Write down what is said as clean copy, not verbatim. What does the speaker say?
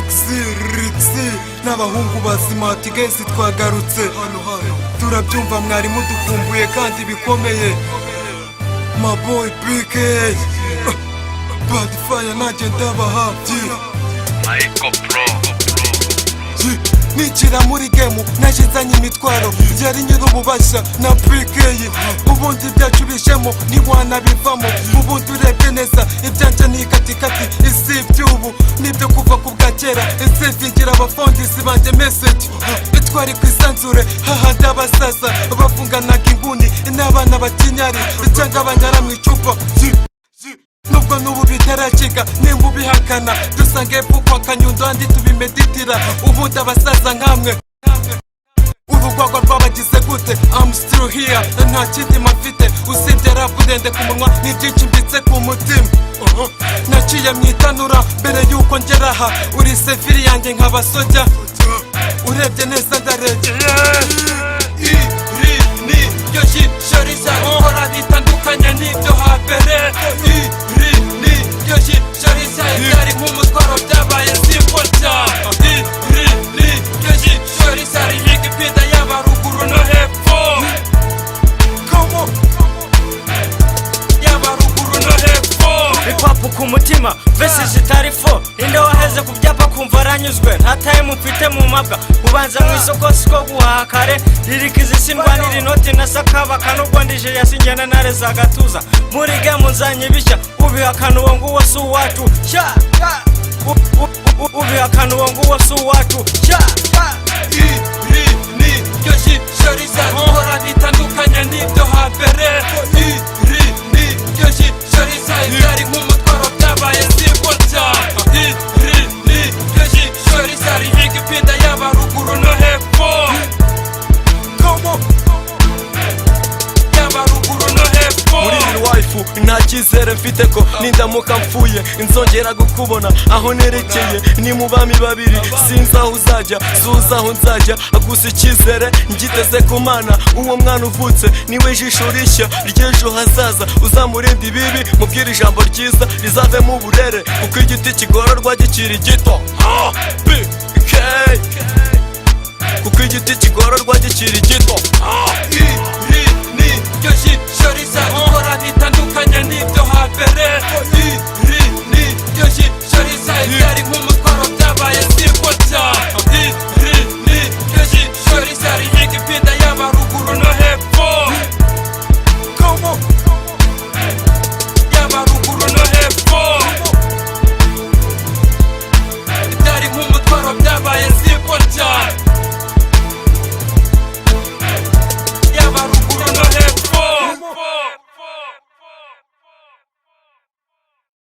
Rixi n'abahungu ba Smart Guys twagarutse turabyumva mwari mudukumbuye kandi bikomeye my boy PK Bad Fire nanjye ndabahabye Michael Pro Nikira muri game nashizanye imitwaro yari nyir'ububasha na PK ubundi byacu bishemo niwana bivamo ubundi urebye neza ibyanje ni katikati isi by'ubu nibyo kuva ku bwa kera ese vingira abafondisi banje message itwari kwisanzure hahandi abasaza bafunganaga inguni n'abana batinyari cyangwa abanyara mu icupa nubwo n'ubu bitaracika nimba ubihakana dusange epfo kwa Kanyundo andi tubimeditira ubundi abasaza nkamwe urugwagwa rwabagize gute I'm still here nta kindi mafite usibye rap ndende ku munwa n'ibyinshi mbitse ku mutima naciye mwitanura mbere yuko ngeraha uri sefiri yanjye nk'abasoja urebye neza ndaregeye ni yo shishoriza nkora bitandukanye n'ibyo hambere yo shishoriza ibyari nk'umutwaro byabaye simpoca yo shishoriza rihiga ipinda yaba ruguru no hepfo yaba ruguru no hepfo Ipapu ku mutima vese zitari fo inde waheze ku byapa kumva aranyuzwe nta time mfite mu mabwa ubanza mu isoko siko guhaha kare liriki zisindwanira inoti na sakabaka nubwo ndije yasinjyana nare za gatuza muri game nzanye bishya ubihakana uwo nguwo si uwacu ubihakana uwo nguwo si uwacu ni yo shishoriza nkora bitandukanye n'ibyo hambere ni yo shishoriza ibyari nk'umutwaro byabaye simpoca ni yo shishoriza rihiga ipinda yaba ruguru no hepfo yaba ruguru no hepfo muri waifu nta cyizere mfite ko nindamuka mpfuye nzongera gukubona aho nerekeye ni mu bami babiri sinzi aho uzajya suza aho nzajya gusa icyizere ngiteze ku Mana uwo mwana uvutse niwe jisho rishya ry'ejo hazaza uzamurinda ibibi mubwire ijambo ryiza rizavemo uburere kuko igiti kigororwa gikiri gito PK kuko igiti kigororwa gikiri gito ni yo shishoriza nkora bitandukanye n'ibyo